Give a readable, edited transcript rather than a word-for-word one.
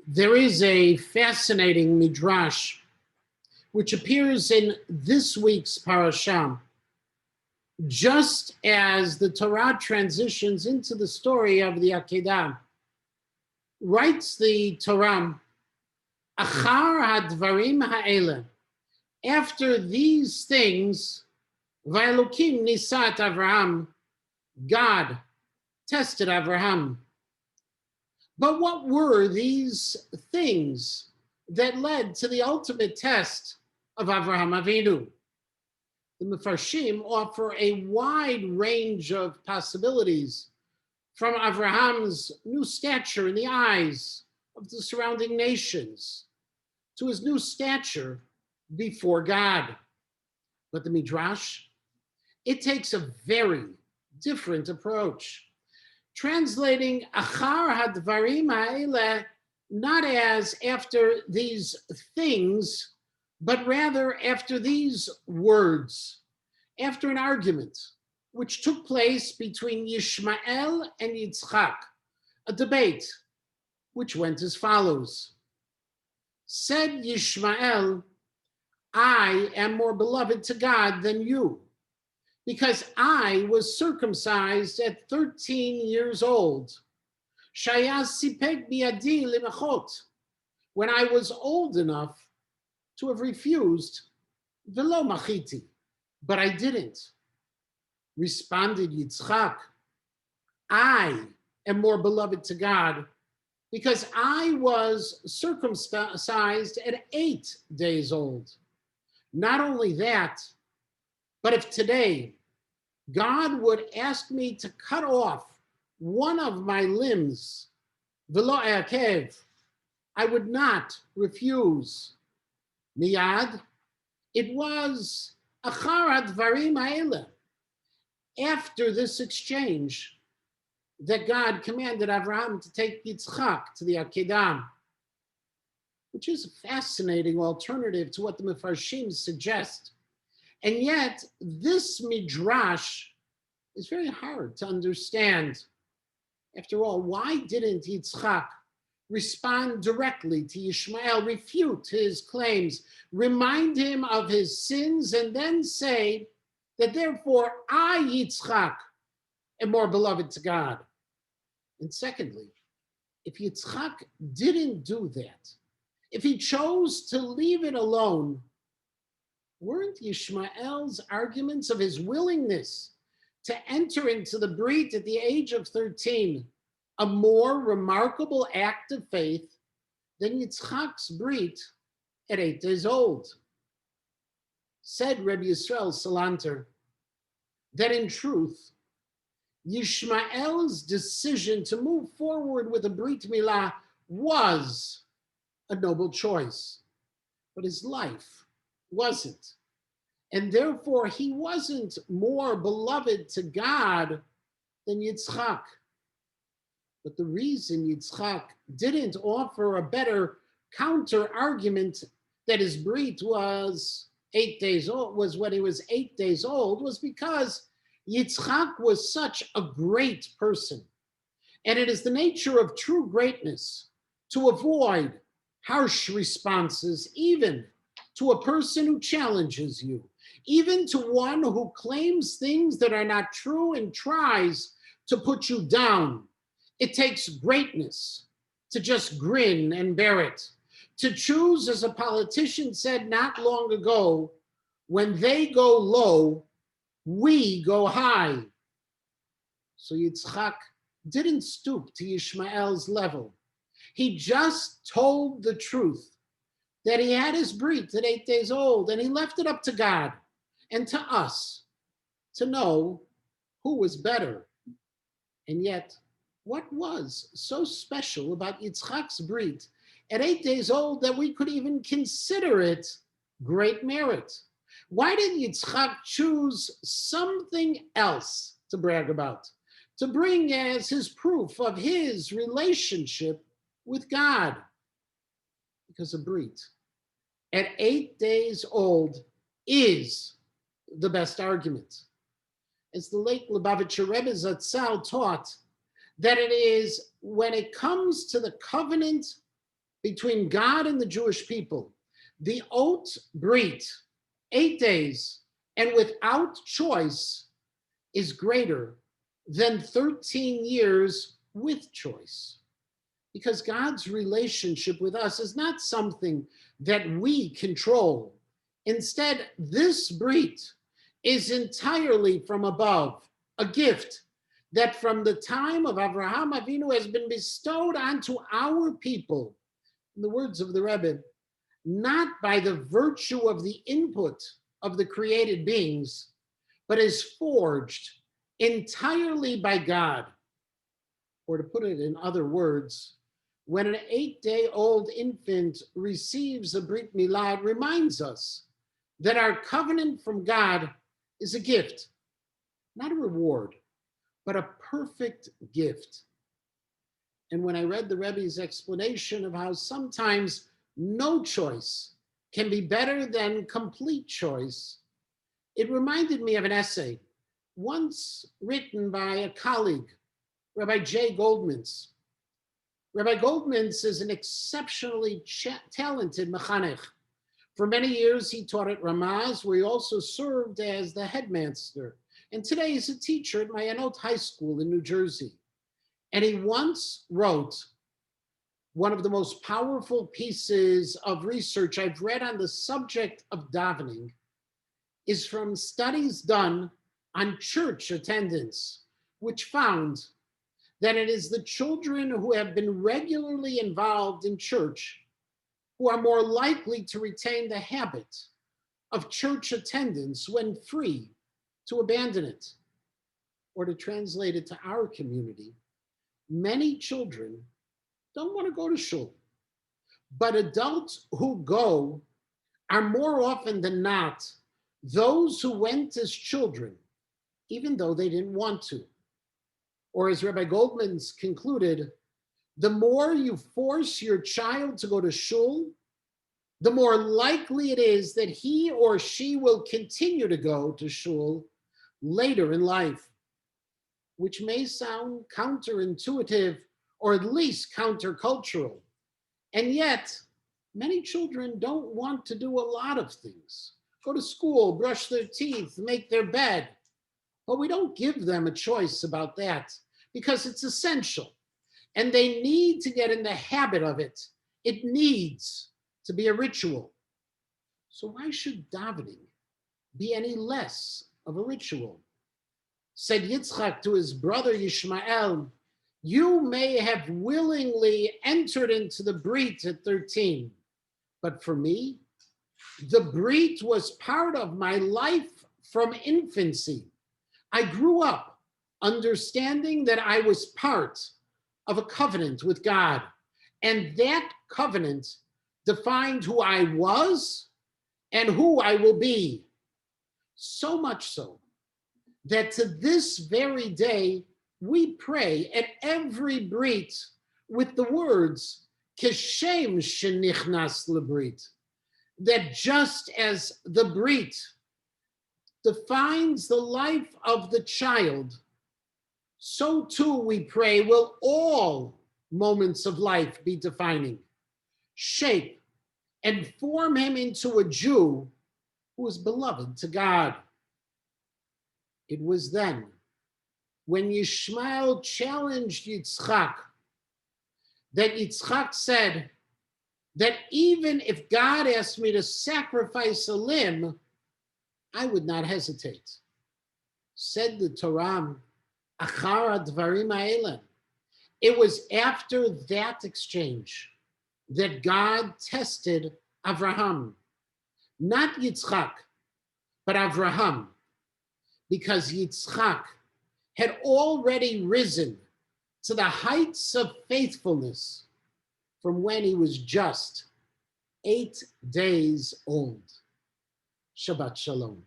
There is a fascinating midrash which appears in this week's parashah, just as the Torah transitions into the story of the Akedah. Writes the Torah, Achar hadvarim ha'ele, after these things, Va'elokim nisat Avraham, God tested Avraham. But what were these things that led to the ultimate test of Avraham Avinu? The Mefarshim offer a wide range of possibilities, from Avraham's new stature in the eyes of the surrounding nations to his new stature before God. But the Midrash, it takes a very different approach, translating Achar hadvarim ha'ele not as after these things, but rather after these words, after an argument which took place between Yishmael and Yitzchak, a debate which went as follows. Said Yishmael, I am more beloved to God than you, because I was circumcised at 13 years old. Shaya sipek biadi limachot, when I was old enough to have refused velo machiti, but I didn't. Responded Yitzchak, I am more beloved to God because I was circumcised at 8 days old. Not only that, but if today God would ask me to cut off one of my limbs, velo eakev, I would not refuse. Miyad, it was achar hadvarim ha'ele, after this exchange, that God commanded Avraham to take Yitzchak to the Akedah, which is a fascinating alternative to what the Mefarshim suggest. And yet, this midrash is very hard to understand. After all, why didn't Yitzchak respond directly to Yishmael, refute his claims, remind him of his sins, and then say that therefore I, Yitzchak, am more beloved to God? And secondly, if Yitzchak didn't do that, if he chose to leave it alone, weren't Yishmael's arguments of his willingness to enter into the Brit at the age of 13 a more remarkable act of faith than Yitzchak's Brit at 8 days old? Said Rabbi Yisrael Salanter that in truth, Yishmael's decision to move forward with a Brit Milah was a noble choice, but his life wasn't. And therefore, he wasn't more beloved to God than Yitzchak. But the reason Yitzchak didn't offer a better counter argument that his Brit was 8 days old, was when he was 8 days old, was because Yitzchak was such a great person. And it is the nature of true greatness to avoid harsh responses, even to a person who challenges you, even to one who claims things that are not true and tries to put you down. It takes greatness to just grin and bear it, to choose, as a politician said not long ago, when they go low, we go high. So Yitzchak didn't stoop to Yishmael's level. He just told the truth that he had his Brit at 8 days old, and he left it up to God and to us to know who was better. And yet, what was so special about Yitzchak's Brit at 8 days old that we could even consider it great merit? Why did Yitzchak choose something else to brag about, to bring as his proof of his relationship with God? Because a Brit at 8 days old is the best argument. As the late Lubavitcher Rebbe Zatzal taught, that it is when it comes to the covenant between God and the Jewish people, the oat brit, 8 days, and without choice, is greater than 13 years with choice. Because God's relationship with us is not something that we control. Instead, this brit is entirely from above, a gift that from the time of Avraham Avinu has been bestowed onto our people, in the words of the Rabbi, not by the virtue of the input of the created beings, but is forged entirely by God. Or to put it in other words, when an 8-day-old infant receives a Brit Milah, it reminds us that our covenant from God is a gift, not a reward, but a perfect gift. And when I read the Rebbe's explanation of how sometimes no choice can be better than complete choice, it reminded me of an essay once written by a colleague, Rabbi J. Goldmans. Rabbi Goldmans is an exceptionally talented mechanech. For many years, he taught at Ramaz, where he also served as the headmaster. And today he's a teacher at Mayanot High School in New Jersey. And he once wrote one of the most powerful pieces of research I've read on the subject of davening is from studies done on church attendance, which found that it is the children who have been regularly involved in church who are more likely to retain the habit of church attendance when free to abandon it. Or to translate it to our community, many children don't want to go to shul, but adults who go are more often than not those who went as children, even though they didn't want to. Or as Rabbi Goldmans concluded, the more you force your child to go to shul, the more likely it is that he or she will continue to go to shul later in life, which may sound counterintuitive or at least countercultural. And yet, many children don't want to do a lot of things. Go to school, brush their teeth, make their bed. But we don't give them a choice about that because it's essential. And they need to get in the habit of it. It needs to be a ritual. So why should davening be any less of a ritual? Said Yitzchak to his brother Yishmael, you may have willingly entered into the Brit at 13, but for me, the Brit was part of my life from infancy. I grew up understanding that I was part of a covenant with God, and that covenant defined who I was and who I will be. So much so that to this very day, we pray at every Brit with the words, Keshem shenichnas lebrit, that just as the Brit defines the life of the child, so too we pray will all moments of life be defining, shape, and form him into a Jew who is beloved to God. It was then when Yishmael challenged Yitzchak that Yitzchak said that even if God asked me to sacrifice a limb, I would not hesitate. Said the Torah, Achar Dvarim Ha'elem. It was after that exchange that God tested Avraham, not Yitzchak, but Avraham, because Yitzchak had already risen to the heights of faithfulness from when he was just 8 days old. Shabbat Shalom.